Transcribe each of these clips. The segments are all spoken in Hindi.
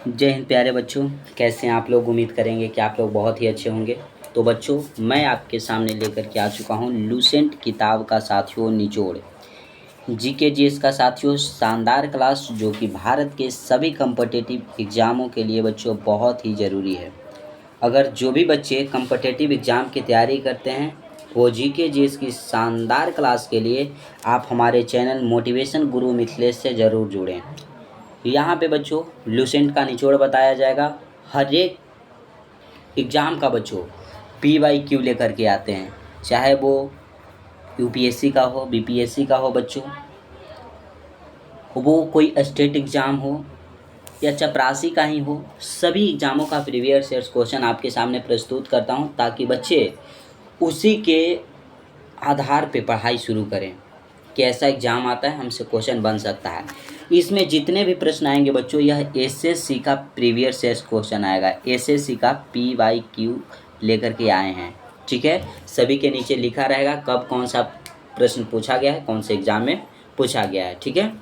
जय हिंद प्यारे बच्चों, कैसे हैं आप लोग। उम्मीद करेंगे कि आप लोग बहुत ही अच्छे होंगे। तो बच्चों, मैं आपके सामने लेकर के आ चुका हूं लूसेंट किताब का साथियों निचोड़। जीके जीएस का साथियों शानदार क्लास, जो कि भारत के सभी कम्पिटिटिव एग्ज़ामों के लिए बच्चों बहुत ही ज़रूरी है। अगर जो भी बच्चे कम्पिटिटिव एग्ज़ाम की तैयारी करते हैं, वो जीके जीएस की शानदार क्लास के लिए आप हमारे चैनल मोटिवेशन गुरु मिथिलेश से ज़रूर जुड़ें। यहाँ पे बच्चों लूसेंट का निचोड़ बताया जाएगा। हर एक एग्ज़ाम का बच्चों PYQ लेकर के आते हैं, चाहे वो यूपीएससी का हो, बीपीएससी का हो बच्चों, वो कोई स्टेट एग्ज़ाम हो या चपरासी का ही हो। सभी एग्ज़ामों का प्रीवियस ईयर क्वेश्चन आपके सामने प्रस्तुत करता हूँ, ताकि बच्चे उसी के आधार पे पढ़ाई शुरू करें कि ऐसा एग्ज़ाम आता है, हमसे क्वेश्चन बन सकता है। इसमें जितने भी प्रश्न आएंगे बच्चों, यह एसएससी का प्रीवियस ईयर क्वेश्चन आएगा। एसएससी का PYQ लेकर के आए हैं, ठीक है। सभी के नीचे लिखा रहेगा कब कौन सा प्रश्न पूछा गया है, कौन से एग्ज़ाम में पूछा गया है, ठीक है।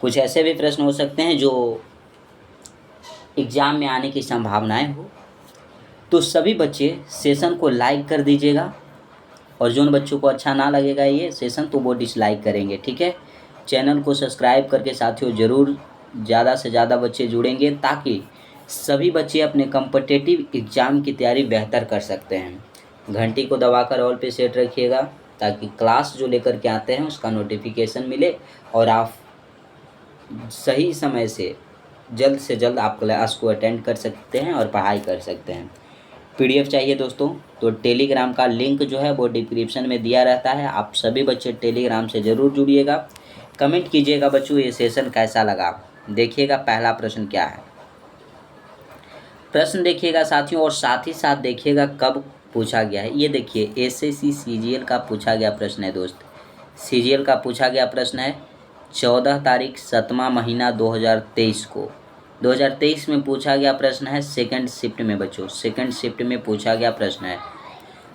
कुछ ऐसे भी प्रश्न हो सकते हैं जो एग्ज़ाम में आने की संभावनाएं हो। तो सभी बच्चे सेशन को लाइक कर दीजिएगा, और जो उन बच्चों को अच्छा ना लगेगा ये सेशन, तो वो डिसलाइक करेंगे, ठीक है। चैनल को सब्सक्राइब करके साथियों ज़रूर ज़्यादा से ज़्यादा बच्चे जुड़ेंगे, ताकि सभी बच्चे अपने कम्पिटिटिव एग्ज़ाम की तैयारी बेहतर कर सकते हैं। घंटी को दबाकर ऑल पे सेट रखिएगा, ताकि क्लास जो लेकर के आते हैं उसका नोटिफिकेशन मिले और आप सही समय से जल्द आप क्लास को अटेंड कर सकते हैं और पढ़ाई कर सकते हैं। PDF चाहिए दोस्तों, तो टेलीग्राम का लिंक जो है वो डिस्क्रिप्शन में दिया रहता है। आप सभी बच्चे टेलीग्राम से ज़रूर जुड़िएगा। कमेंट कीजिएगा बच्चों ये सेशन कैसा लगा। देखिएगा पहला प्रश्न क्या है। प्रश्न देखिएगा साथियों, और साथ ही साथ देखिएगा कब पूछा गया है। ये देखिए SSC CGL का पूछा गया प्रश्न है दोस्त। CGL का पूछा गया प्रश्न है 14 तारीख 7वां महीना 2023 को। 2023 में पूछा गया प्रश्न है सेकंड शिफ्ट में बच्चों, सेकंड शिफ्ट में पूछा गया प्रश्न है।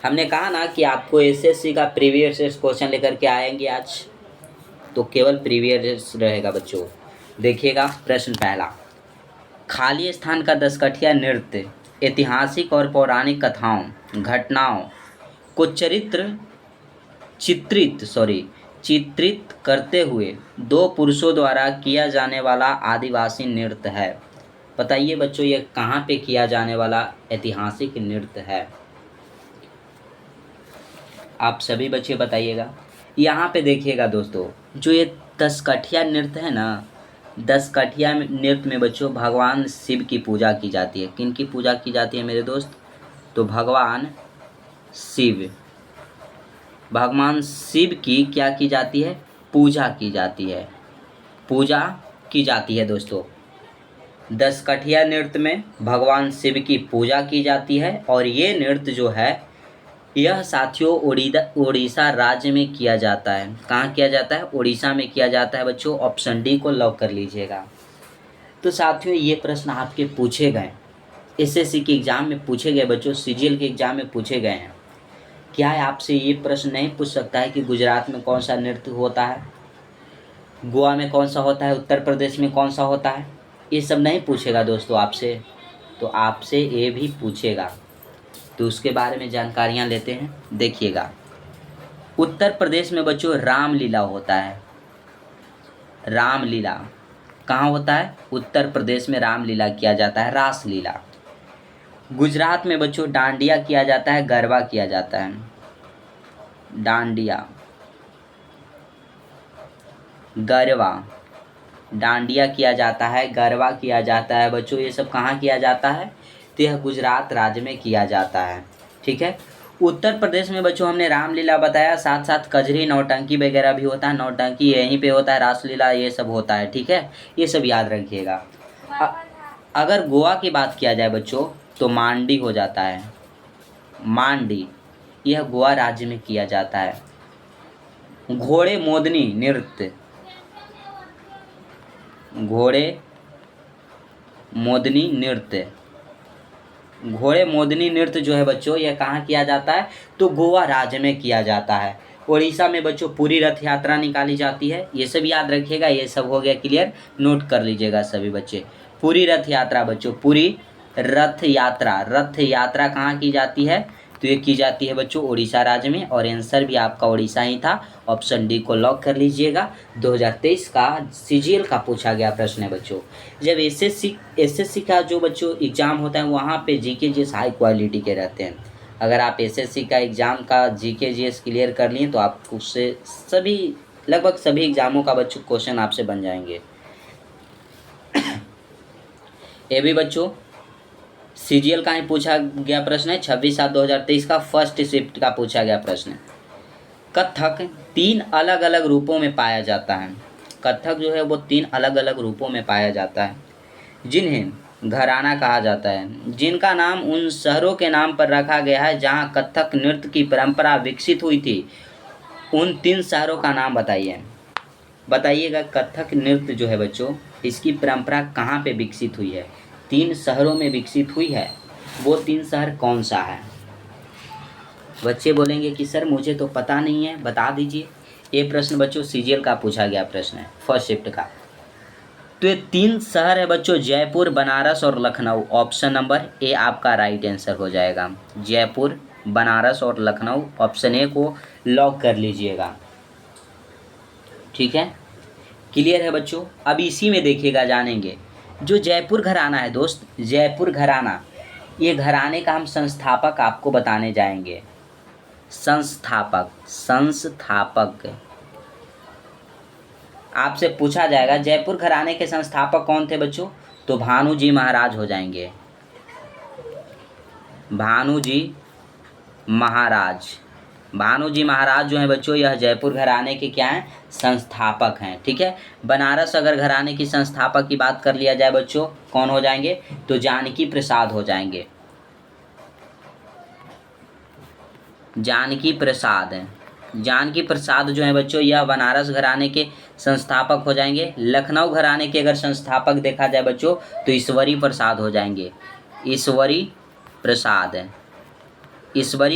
हमने कहा ना कि आपको SSC का प्रीवियस ईयर क्वेश्चन लेकर के आएंगे आज, तो केवल प्रीवियस रहेगा बच्चों। देखिएगा प्रश्न पहला, खाली स्थान का दसकठिया नृत्य ऐतिहासिक और पौराणिक कथाओं घटनाओं को चित्रित करते हुए दो पुरुषों द्वारा किया जाने वाला आदिवासी नृत्य है। बताइए बच्चों ये कहाँ पे किया जाने वाला ऐतिहासिक नृत्य है, आप सभी बच्चे बताइएगा। यहाँ पे देखिएगा दोस्तों, जो ये दसकठिया नृत्य है ना, दसकठिया नृत्य में बच्चों भगवान शिव की पूजा की जाती है। किन की पूजा की जाती है मेरे दोस्त, तो भगवान शिव की क्या की जाती है, पूजा की जाती है, पूजा की जाती है दोस्तों। दसकठिया नृत्य में भगवान शिव की पूजा की जाती है, और ये नृत्य जो है यह साथियों उड़ीसा राज्य में किया जाता है। कहाँ किया जाता है, उड़ीसा में किया जाता है बच्चों। ऑप्शन डी को लॉक कर लीजिएगा। तो साथियों ये प्रश्न आपके पूछे गए, SSC के एग्ज़ाम में पूछे गए बच्चों, CGL के एग्ज़ाम में पूछे गए हैं। क्या है आपसे ये प्रश्न नहीं पूछ सकता है कि गुजरात में कौन सा नृत्य होता है, गोवा में कौन सा होता है, उत्तर प्रदेश में कौन सा होता है। ये सब नहीं पूछेगा दोस्तों आपसे, तो आपसे ये भी पूछेगा। तो उसके बारे में जानकारियाँ लेते हैं। देखिएगा उत्तर प्रदेश में बच्चों रामलीला होता है। रामलीला कहाँ होता है, उत्तर प्रदेश में रामलीला किया जाता है, रासलीला। गुजरात में बच्चों डांडिया किया जाता है, गरबा किया जाता है। डांडिया गरबा, डांडिया किया जाता है, गरबा किया जाता है बच्चों। ये सब कहाँ किया जाता है, तो यह गुजरात राज्य में किया जाता है, ठीक है। उत्तर प्रदेश में बच्चों हमने रामलीला बताया, साथ साथ कजरी नौटंकी वगैरह भी होता है। नौटंकी यहीं पे होता है, रासलीला ये सब होता है, ठीक है। ये सब याद रखिएगा। अगर गोवा की बात किया जाए बच्चों, तो मांडी हो जाता है, मांडी, यह गोवा राज्य में किया जाता है। घोड़े मोदनी नृत्य, घोड़े मोदनी नृत्य जो है बच्चों यह कहाँ किया जाता है, तो गोवा राज्य में किया जाता है। उड़ीसा में बच्चों पूरी रथ यात्रा निकाली जाती है। ये सब याद रखिएगा। ये सब हो गया क्लियर, नोट कर लीजिएगा सभी बच्चे। पूरी रथ यात्रा बच्चों, पूरी रथ यात्रा कहाँ की जाती है? तो ये की जाती है बच्चों उड़ीसा राज्य में, और आंसर भी आपका उड़ीसा ही था। ऑप्शन डी को लॉक कर लीजिएगा। 2023 का सीजीएल का पूछा गया प्रश्न है बच्चों। जब एसएससी का जो बच्चों एग्जाम होता है वहाँ पे जीके जीएस हाई क्वालिटी के रहते हैं। अगर आप एसएससी का एग्जाम का जीके जीएस क्लियर कर लिए तो आप उससे लगभग सभी एग्जामों का बच्चों क्वेश्चन आपसे बन जाएंगे। ये भी बच्चों सीजीएल का ही पूछा गया प्रश्न है। 26/7/2023 का फर्स्ट शिफ्ट का पूछा गया प्रश्न है। कथक 3 अलग अलग रूपों में पाया जाता है। कथक जो है वो 3 अलग अलग रूपों में पाया जाता है, जिन्हें घराना कहा जाता है, जिनका नाम उन शहरों के नाम पर रखा गया है जहां कथक नृत्य की परंपरा विकसित हुई थी। उन 3 शहरों का नाम बताइएगा। कथक नृत्य जो है बच्चों, इसकी परंपरा कहाँ पे विकसित हुई है? 3 शहरों में विकसित हुई है। वो 3 शहर कौन सा है? बच्चे बोलेंगे कि सर मुझे तो पता नहीं है, बता दीजिए। ये प्रश्न बच्चों सीजीएल का पूछा गया प्रश्न है, फर्स्ट शिफ्ट का। तो ये 3 शहर है बच्चों, जयपुर, बनारस और लखनऊ। ऑप्शन नंबर ए आपका राइट आंसर हो जाएगा। जयपुर, बनारस और लखनऊ, ऑप्शन ए को लॉक कर लीजिएगा। ठीक है, क्लियर है बच्चों। अब इसी में देखिएगा, जानेंगे जो जयपुर घराना है दोस्त, जयपुर घराना, ये घराने का हम संस्थापक आपको बताने जाएंगे। संस्थापक आपसे पूछा जाएगा जयपुर घराने के संस्थापक कौन थे बच्चों? तो भानुजी महाराज हो जाएंगे। भानुजी महाराज जो हैं बच्चों, यह जयपुर घराने के क्या हैं? संस्थापक हैं। ठीक है, बनारस अगर घराने की संस्थापक की बात कर लिया जाए बच्चों, कौन हो जाएंगे? तो जानकी प्रसाद हो जाएंगे। जानकी प्रसाद जो है बच्चों, यह बनारस घराने के संस्थापक हो जाएंगे। लखनऊ घराने के अगर संस्थापक देखा जाए बच्चों तो ईश्वरी प्रसाद हो जाएंगे। ईश्वरी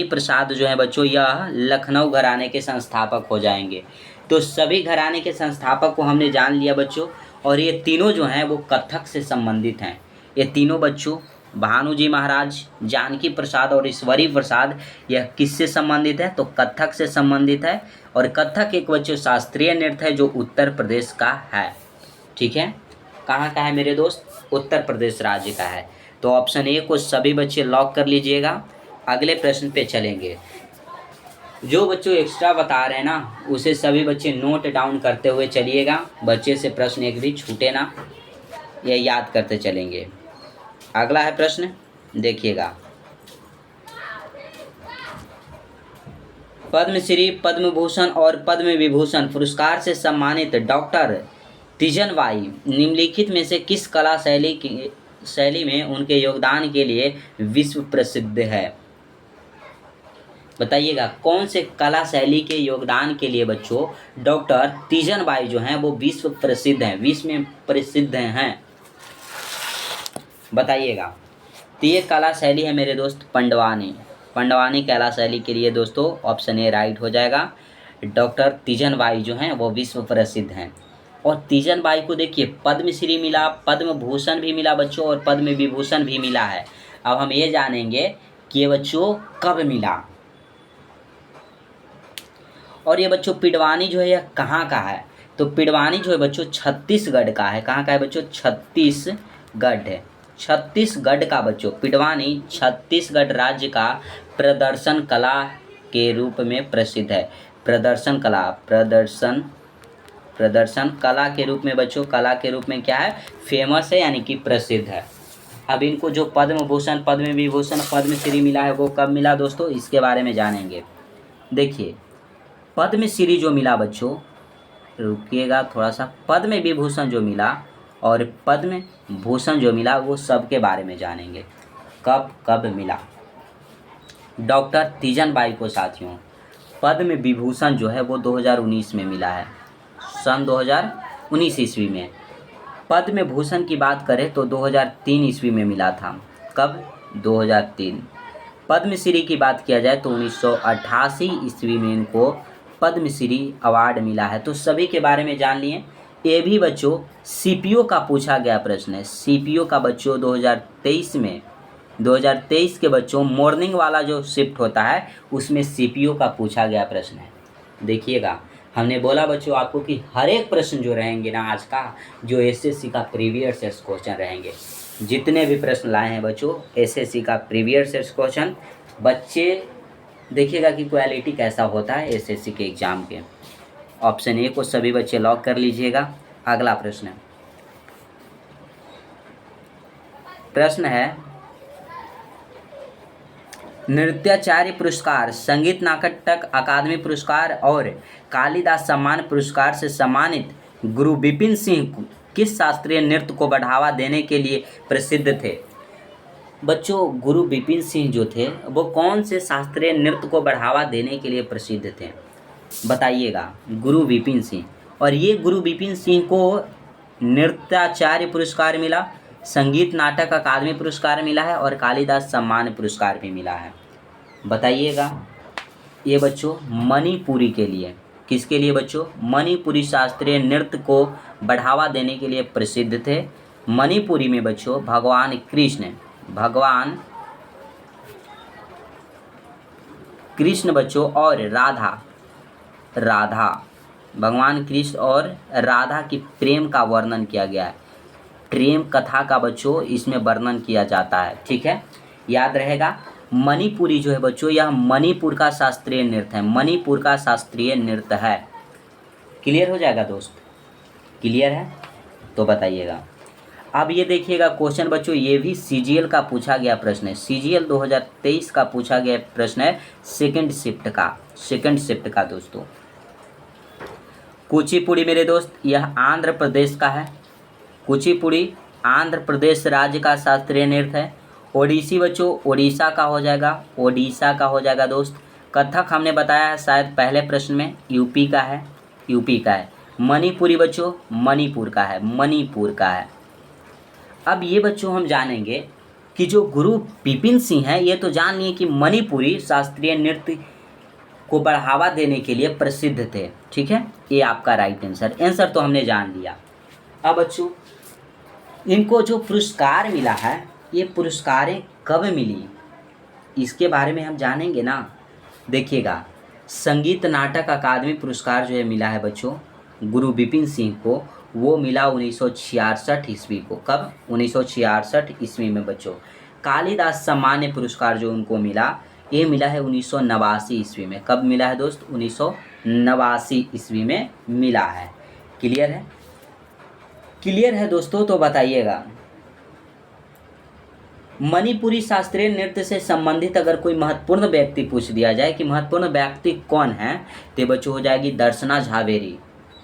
प्रसाद जो है बच्चों, यह लखनऊ घराने के संस्थापक हो जाएंगे। तो सभी घराने के संस्थापक को हमने जान लिया बच्चों, और ये तीनों जो हैं वो कथक से संबंधित हैं। ये तीनों बच्चों, भानुजी महाराज, जानकी प्रसाद और ईश्वरी प्रसाद, यह किससे संबंधित है? तो कथक से संबंधित है। और कथक एक बच्चों शास्त्रीय नृत्य है जो उत्तर प्रदेश का है। ठीक है, कहाँ का है मेरे दोस्त? उत्तर प्रदेश राज्य का है। तो ऑप्शन ए को सभी बच्चे लॉक कर लीजिएगा। अगले प्रश्न पे चलेंगे। जो बच्चों एक्स्ट्रा बता रहे हैं ना, उसे सभी बच्चे नोट डाउन करते हुए चलिएगा। बच्चे से प्रश्न एक भी छूटे ना, यह याद करते चलेंगे। अगला है प्रश्न, देखिएगा। पद्मश्री, पद्म भूषण और पद्म विभूषण पुरस्कार से सम्मानित डॉक्टर तीजन बाई निम्नलिखित में से किस कला शैली में उनके योगदान के लिए विश्व प्रसिद्ध है? बताइएगा, कौन से कला शैली के योगदान के लिए बच्चों डॉक्टर तीजन बाई जो हैं वो विश्व में प्रसिद्ध हैं? बताइएगा। तो ये कला शैली है मेरे दोस्त पंडवानी कला शैली के लिए दोस्तों ऑप्शन ए राइट हो जाएगा। डॉक्टर तीजन बाई जो हैं वो विश्व प्रसिद्ध हैं। और तीजन बाई को देखिए पद्मश्री मिला, पद्म भूषण भी मिला बच्चों, और पद्म विभूषण भी मिला है। अब हम ये जानेंगे कि ये बच्चों कब मिला। और ये बच्चों पिडवानी जो है यह कहाँ का है? तो पिडवानी जो है बच्चों छत्तीसगढ़ का है। कहाँ का है बच्चों? छत्तीसगढ़ है। छत्तीसगढ़ का बच्चों पिडवानी छत्तीसगढ़ राज्य का प्रदर्शन कला के रूप में प्रसिद्ध है। प्रदर्शन कला के रूप में बच्चों, कला के रूप में क्या है? फेमस है, यानी कि प्रसिद्ध है। अब इनको जो पद्म भूषण, पद्म विभूषण, पद्मश्री मिला है वो कब मिला दोस्तों? इसके बारे में जानेंगे। देखिए पद्मश्री जो मिला बच्चों, रुकिएगा थोड़ा सा, पद्म विभूषण जो मिला और पद्म भूषण जो मिला वो सब के बारे में जानेंगे। कब मिला डॉक्टर तीजन बाई को साथियों? पद्म विभूषण जो है वो 2019 में मिला है, सन 2019 ईस्वी में। पद्म भूषण की बात करें तो 2003 ईस्वी में मिला था। कब? 2003। पद्मश्री की बात किया जाए तो 1988 ईस्वी में इनको पद्मश्री अवार्ड मिला है। तो सभी के बारे में जान लिए। ये भी बच्चों सीपीओ का पूछा गया प्रश्न है। सीपीओ का बच्चों 2023 के बच्चों मॉर्निंग वाला जो शिफ्ट होता है उसमें सीपीओ का पूछा गया प्रश्न है। देखिएगा, हमने बोला बच्चों आपको कि हर एक प्रश्न जो रहेंगे ना आज का, जो एसएससी का प्रीवियस ईयर क्वेश्चन रहेंगे, जितने भी प्रश्न लाए हैं बच्चों एसएससी का प्रीवियस ईयर क्वेश्चन, बच्चे देखिएगा कि क्वालिटी कैसा होता है एसएससी के एग्ज़ाम के। ऑप्शन ए को सभी बच्चे लॉक कर लीजिएगा। अगला प्रश्न है नृत्याचार्य पुरस्कार, संगीत नाटक अकादमी पुरस्कार और कालिदास सम्मान पुरस्कार से सम्मानित गुरु विपिन सिंह किस शास्त्रीय नृत्य को बढ़ावा देने के लिए प्रसिद्ध थे? बच्चों गुरु विपिन सिंह जो थे वो कौन से शास्त्रीय नृत्य को बढ़ावा देने के लिए प्रसिद्ध थे? बताइएगा। गुरु विपिन सिंह। और ये गुरु विपिन सिंह को नृत्याचार्य पुरस्कार मिला, संगीत नाटक अकादमी पुरस्कार मिला है और कालिदास सम्मान पुरस्कार भी मिला है। बताइएगा। ये बच्चों मणिपुरी के लिए, किसके लिए बच्चों? मणिपुरी शास्त्रीय नृत्य को बढ़ावा देने के लिए प्रसिद्ध थे। मणिपुरी में बच्चों भगवान कृष्ण बच्चों और भगवान कृष्ण और राधा की प्रेम का वर्णन किया गया है। प्रेम कथा का बच्चों इसमें वर्णन किया जाता है। ठीक है, याद रहेगा। मणिपुरी जो है बच्चों यह मणिपुर का शास्त्रीय नृत्य है, मणिपुर का शास्त्रीय नृत्य है। क्लियर हो जाएगा दोस्त? क्लियर है तो बताइएगा। अब ये देखिएगा क्वेश्चन बच्चों, ये भी सीजीएल का पूछा गया प्रश्न है। सीजीएल 2023 का पूछा गया प्रश्न है सेकंड शिफ्ट का दोस्तों। कुचिपुड़ी मेरे दोस्त यह आंध्र प्रदेश का है। कुचिपुड़ी आंध्र प्रदेश राज्य का शास्त्रीय नृत्य है। ओडिसी बच्चों ओडिशा का हो जाएगा दोस्त। कथक हमने बताया है शायद पहले प्रश्न में, यूपी का है। मणिपुरी बच्चों मणिपुर का है। अब ये बच्चों हम जानेंगे कि जो गुरु विपिन सिंह हैं ये तो जान लिए कि मणिपुरी शास्त्रीय नृत्य को बढ़ावा देने के लिए प्रसिद्ध थे। ठीक है, ये आपका राइट आंसर तो हमने जान लिया। अब बच्चों इनको जो पुरस्कार मिला है ये पुरस्कारें कब मिली इसके बारे में हम जानेंगे ना। देखिएगा, संगीत नाटक अकादमी पुरस्कार जो है मिला है बच्चों गुरु विपिन सिंह को, वो मिला 1966 ईस्वी को। कब? 1966 ईस्वी में बच्चों। कालिदास सम्मान पुरस्कार जो उनको मिला ये मिला है 1989 ईस्वी में। कब मिला है दोस्त? 1989 ईस्वी में मिला है। क्लियर है दोस्तों तो बताइएगा। मणिपुरी शास्त्रीय नृत्य से संबंधित अगर कोई महत्वपूर्ण व्यक्ति पूछ दिया जाए कि महत्वपूर्ण व्यक्ति कौन है तो बच्चों हो जाएगी दर्शना झावेरी।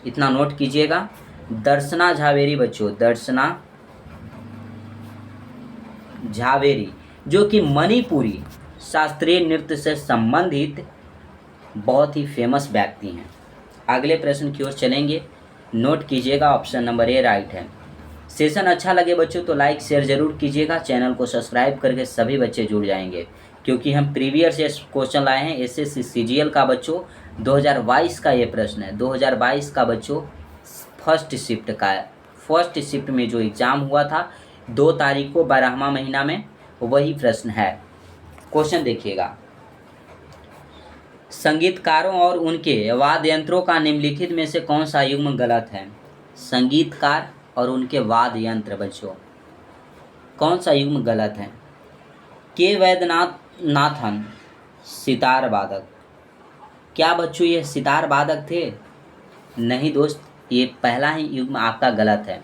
इतना नोट कीजिएगा, दर्शना झावेरी बच्चों, दर्शना झावेरी जो कि मणिपुरी शास्त्रीय नृत्य से संबंधित बहुत ही फेमस व्यक्ति हैं। अगले प्रश्न की ओर चलेंगे, नोट कीजिएगा। ऑप्शन नंबर ए राइट है। सेशन अच्छा लगे बच्चों तो लाइक शेयर जरूर कीजिएगा, चैनल को सब्सक्राइब करके सभी बच्चे जुड़ जाएंगे क्योंकि हम प्रीवियस ईयर क्वेश्चन लाए हैं एसएससी सीजीएल का बच्चों 2022 का ये प्रश्न है। 2022 का बच्चों फर्स्ट शिफ्ट में जो एग्ज़ाम हुआ था 2 तारीख को 12वां महीना में, वही प्रश्न है। क्वेश्चन देखिएगा, संगीतकारों और उनके वाद्य यंत्रों का निम्नलिखित में से कौन सा युग्म गलत है? संगीतकार और उनके वाद्य यंत्र बच्चों कौन सा युग्म गलत है? के वैद्यनाथन सितार वादक। क्या बच्चों ये सितार वादक थे? नहीं दोस्त, ये पहला ही युग्म आपका गलत है।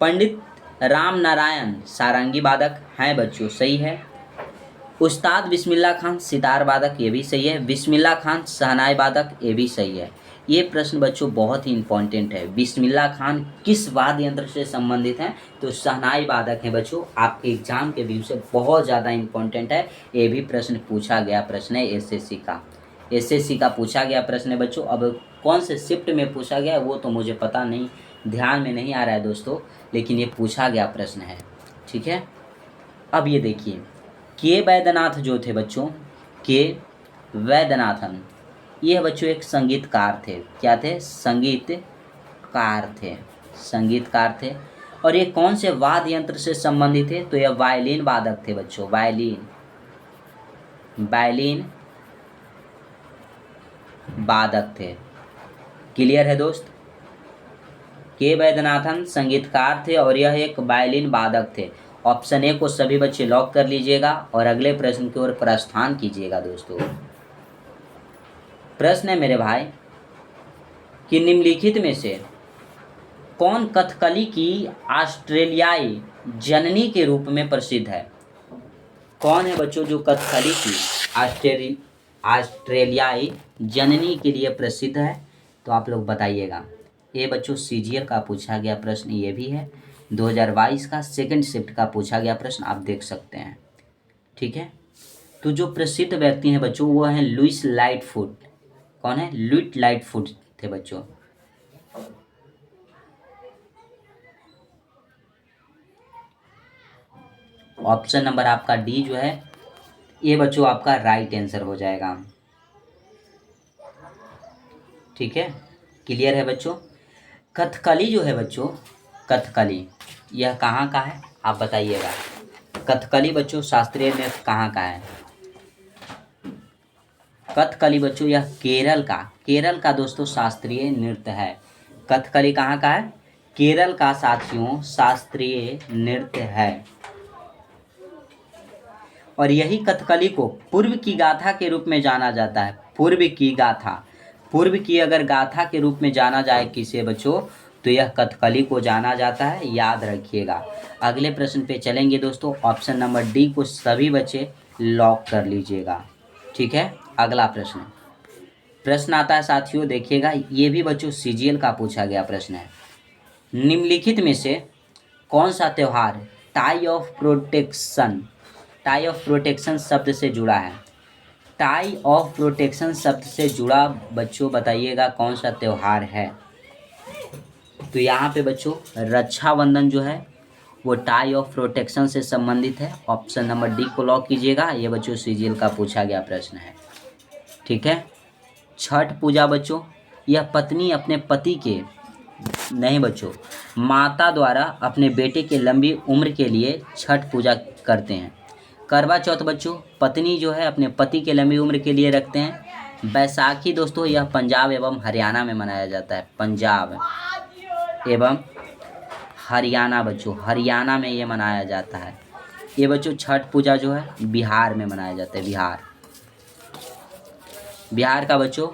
पंडित राम नारायण सारंगी वादक हैं बच्चों, सही है। उस्ताद बिस्मिल्लाह खान सितार वादक, ये भी सही है। बिस्मिल्लाह खान शहनाई वादक, ये भी सही है। ये प्रश्न बच्चों बहुत ही इंपॉर्टेंट है। बिस्मिल्लाह खान किस वाद्य यंत्र से संबंधित हैं? तो शहनाई वादक हैं बच्चों। आपके एग्जाम के व्यू से बहुत ज़्यादा इंपॉर्टेंट है। ये भी प्रश्न पूछा गया प्रश्न है एसएससी का पूछा गया प्रश्न है बच्चों। अब कौन से शिफ्ट में पूछा गया वो तो मुझे पता नहीं, ध्यान में नहीं आ रहा है दोस्तों, लेकिन ये पूछा गया प्रश्न है। ठीक है, अब ये देखिए, के वैद्यनाथ जो थे बच्चों, के वैद्यनाथन, ये बच्चों एक संगीतकार थे। क्या थे? संगीतकार थे, संगीतकार थे। और ये कौन से वाद्य यंत्र से संबंधित थे? तो यह वायलिन वादक थे बच्चों, वायलिन वादक थे। क्लियर है दोस्त? के वैद्यनाथन संगीतकार थे और यह एक वायलिन वादक थे। ऑप्शन ए को सभी बच्चे लॉक कर लीजिएगा और अगले प्रश्न की ओर प्रस्थान कीजिएगा दोस्तों। प्रश्न है मेरे भाई कि निम्नलिखित में से कौन कथकली की ऑस्ट्रेलियाई जननी के रूप में प्रसिद्ध है? कौन है बच्चों जो कथकली की ऑस्ट्रेलियाई जननी के लिए प्रसिद्ध है? तो आप लोग बताइएगा। ये बच्चों सीजीएल का पूछा गया प्रश्न ये भी है, 2022 का सेकंड शिफ्ट का पूछा गया प्रश्न, आप देख सकते हैं। ठीक है, तो जो प्रसिद्ध व्यक्ति हैं बच्चों वो हैं लुइस लाइटफुट। कौन है? लुइस लाइटफुट थे बच्चों। ऑप्शन नंबर आपका डी जो है ये बच्चों आपका राइट आंसर हो जाएगा। ठीक है, क्लियर है बच्चों? कथकली जो है बच्चों, कथकली यह कहाँ का है आप बताइएगा। कथकली बच्चों शास्त्रीय नृत्य कहाँ का है? कथकली बच्चों यह केरल का दोस्तों शास्त्रीय नृत्य है। कथकली कहाँ का है? केरल का साथियों शास्त्रीय नृत्य है। और यही कथकली को पूर्व की गाथा के रूप में जाना जाता है। पूर्व की गाथा, पूर्व की अगर गाथा के रूप में जाना जाए किसे बच्चों तो यह कथकली को जाना जाता है, याद रखिएगा। अगले प्रश्न पे चलेंगे दोस्तों। ऑप्शन नंबर डी को सभी बच्चे लॉक कर लीजिएगा। ठीक है, अगला प्रश्न आता है साथियों, देखिएगा ये भी बच्चों सीजीएल का पूछा गया प्रश्न है। निम्नलिखित में से कौन सा त्यौहार टाई ऑफ प्रोटेक्शन शब्द से जुड़ा है? टाई ऑफ प्रोटेक्शन शब्द से जुड़ा बच्चों बताइएगा कौन सा त्यौहार है? तो यहाँ पे बच्चों रक्षाबंधन जो है वो टाई ऑफ प्रोटेक्शन से संबंधित है। ऑप्शन नंबर डी को लॉक कीजिएगा। ये बच्चों सीजीएल का पूछा गया प्रश्न है। ठीक है, छठ पूजा बच्चों यह पत्नी अपने पति के नहीं बच्चों माता द्वारा अपने बेटे के लंबी उम्र के लिए छठ पूजा करते हैं। करवा चौथ बच्चों पत्नी जो है अपने पति के लंबी उम्र के लिए रखते हैं। बैसाखी दोस्तों यह पंजाब एवं हरियाणा में मनाया जाता है। पंजाब एवं हरियाणा बच्चों, हरियाणा में ये मनाया जाता है। ये बच्चों छठ पूजा जो है बिहार में मनाया जाता है। बिहार का बच्चों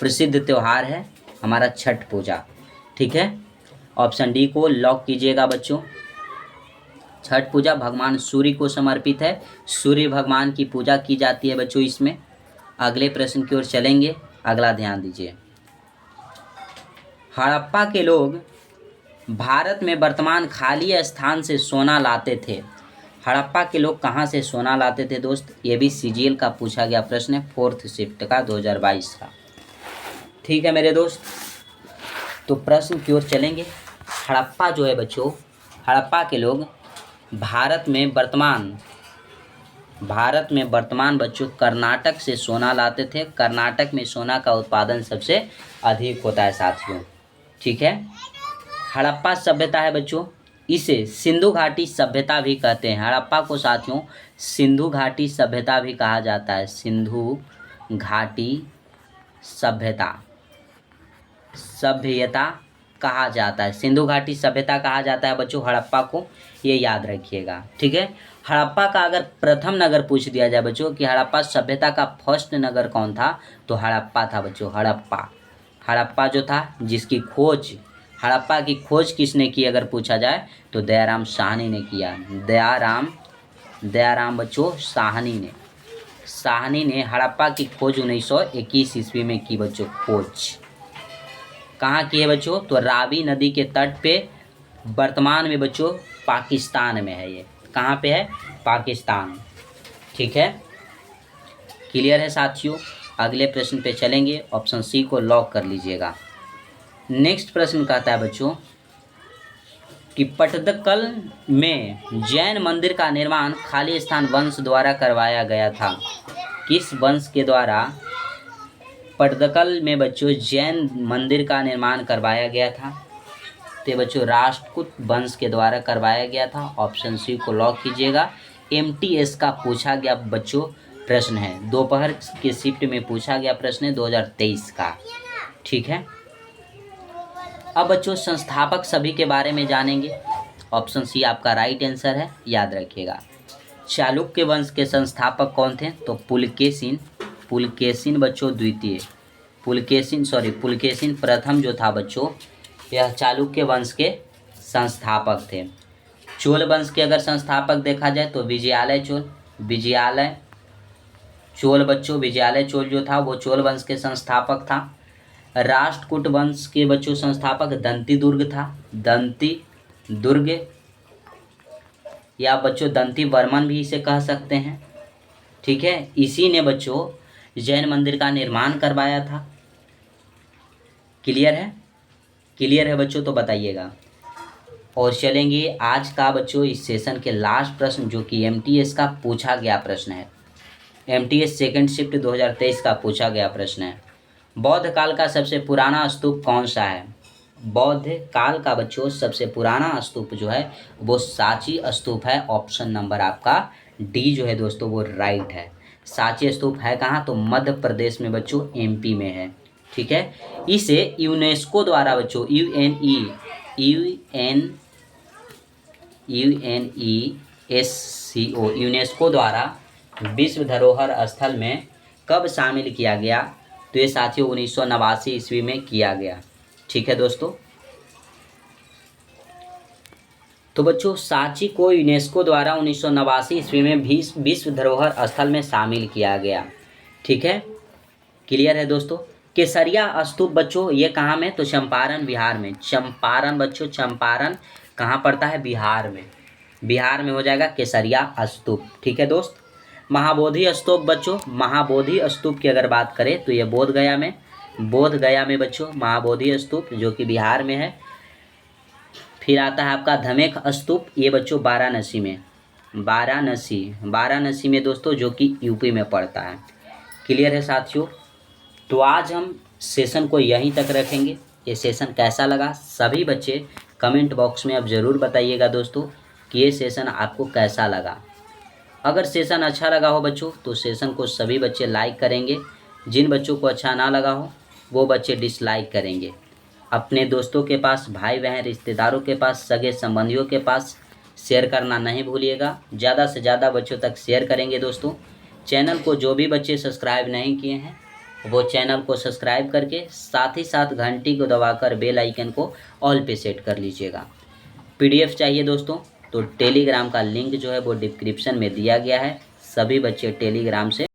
प्रसिद्ध त्यौहार है हमारा छठ पूजा। ठीक है, ऑप्शन डी को लॉक कीजिएगा बच्चों। छठ पूजा भगवान सूर्य को समर्पित है। सूर्य भगवान की पूजा की जाती है बच्चों इसमें। अगले प्रश्न की ओर चलेंगे, अगला ध्यान दीजिए। हड़प्पा के लोग भारत में वर्तमान खाली स्थान से सोना लाते थे। हड़प्पा के लोग कहाँ से सोना लाते थे दोस्त? ये भी सीजीएल का पूछा गया प्रश्न है, फोर्थ शिफ्ट का 2022 का। ठीक है मेरे दोस्त, तो प्रश्न की ओर चलेंगे। हड़प्पा जो है बच्चों, हड़प्पा के लोग भारत में वर्तमान बच्चों कर्नाटक से सोना लाते थे। कर्नाटक में सोना का उत्पादन सबसे अधिक होता है साथियों। ठीक है, हड़प्पा सभ्यता है बच्चों, इसे सिंधु घाटी सभ्यता भी कहते हैं। हड़प्पा को साथियों सिंधु घाटी सभ्यता भी कहा जाता है। सिंधु घाटी सभ्यता कहा जाता है। सिंधु घाटी सभ्यता कहा जाता है बच्चों हड़प्पा को, ये याद रखिएगा। ठीक है, हड़प्पा का अगर प्रथम नगर पूछ दिया जाए बच्चों कि हड़प्पा सभ्यता का फर्स्ट नगर कौन था तो हड़प्पा था बच्चों। हड़प्पा जो था जिसकी खोज, हड़प्पा की खोज किसने की अगर पूछा जाए तो दयाराम साहनी ने किया। दयाराम बच्चों साहनी ने हड़प्पा की खोज 1921 ईस्वी में की बच्चों। खोज कहाँ की है बच्चों? तो रावी नदी के तट पे, वर्तमान में बच्चों पाकिस्तान में है। ये कहाँ पे है? पाकिस्तान। ठीक है, क्लियर है साथियों? अगले प्रश्न पे चलेंगे, ऑप्शन सी को लॉक कर लीजिएगा। नेक्स्ट प्रश्न कहता है बच्चों कि पट्टदकल में जैन मंदिर का निर्माण खालिस्तान वंश द्वारा करवाया गया था। किस वंश के द्वारा पट्टदकल में बच्चों जैन मंदिर का निर्माण करवाया गया था? तो बच्चों राष्ट्रकूट वंश के द्वारा करवाया गया था। ऑप्शन सी को लॉक कीजिएगा। एमटीएस का पूछा गया बच्चों प्रश्न है, दोपहर के शिफ्ट में पूछा गया प्रश्न है 2023 का। ठीक है, अब बच्चों संस्थापक सभी के बारे में जानेंगे। ऑप्शन सी आपका राइट आंसर है, याद रखिएगा। चालुक्य वंश के संस्थापक कौन थे? तो पुलकेशिन बच्चों द्वितीय, पुलकेशिन प्रथम जो था बच्चों, यह चालुक्य वंश के संस्थापक थे। चोल वंश के अगर संस्थापक देखा जाए तो विजयालय चोल बच्चों, विजयालय चोल जो था वो चोल वंश के संस्थापक था। राष्ट्रकूट वंश के बच्चों संस्थापक दंती दुर्ग या बच्चों दंती वर्मन भी इसे कह सकते हैं। ठीक है, इसी ने बच्चों जैन मंदिर का निर्माण करवाया था। क्लियर है बच्चों, तो बताइएगा। और चलेंगे आज का बच्चों इस सेशन के लास्ट प्रश्न, जो कि एमटीएस का पूछा गया प्रश्न है। एमटीएस सेकंड शिफ्ट 2023 का पूछा गया प्रश्न है। बौद्ध काल का सबसे पुराना स्तूप कौन सा है? बौद्ध काल का बच्चों सबसे पुराना स्तूप जो है वो सांची स्तूप है। ऑप्शन नंबर आपका डी जो है दोस्तों वो राइट है। सांची स्तूप है कहाँ? तो मध्य प्रदेश में बच्चों, एमपी में है। ठीक है, इसे यूनेस्को द्वारा बच्चों यूनेस्को द्वारा विश्व धरोहर स्थल में कब शामिल किया गया? तो ये साथियों 1989 ईस्वी में किया गया। ठीक है दोस्तों, तो बच्चों सांची को यूनेस्को द्वारा 1989 ईस्वी में विश्व धरोहर स्थल में शामिल किया गया। ठीक है, क्लियर है दोस्तों। केसरिया स्तूप बच्चों ये कहाँ में? तो चंपारण बिहार में। चंपारण बच्चों, चंपारण कहाँ पड़ता है? बिहार में हो जाएगा केसरिया स्तूप। ठीक है दोस्त। महाबोधि स्तूप बच्चों, महाबोधि स्तूप की अगर बात करें तो ये बोध गया में बच्चों महाबोधि स्तूप जो कि बिहार में है। फिर आता है आपका धमेख स्तूप, ये बच्चों वाराणसी में दोस्तों, जो कि यूपी में पड़ता है। क्लियर है साथियों, तो आज हम सेशन को यहीं तक रखेंगे। ये सेशन कैसा लगा सभी बच्चे कमेंट बॉक्स में अब ज़रूर बताइएगा दोस्तों कि ये सेशन आपको कैसा लगा। अगर सेशन अच्छा लगा हो बच्चों तो सेशन को सभी बच्चे लाइक करेंगे। जिन बच्चों को अच्छा ना लगा हो वो बच्चे डिसलाइक करेंगे। अपने दोस्तों के पास, भाई बहन, रिश्तेदारों के पास, सगे संबंधियों के पास शेयर करना नहीं भूलिएगा। ज़्यादा से ज़्यादा बच्चों तक शेयर करेंगे दोस्तों। चैनल को जो भी बच्चे सब्सक्राइब नहीं किए हैं वो चैनल को सब्सक्राइब करके साथ ही साथ घंटी को दबाकर बेल आइकन को ऑल पे सेट कर लीजिएगा। पीडीएफ चाहिए दोस्तों तो टेलीग्राम का लिंक जो है वो डिस्क्रिप्शन में दिया गया है। सभी बच्चे टेलीग्राम से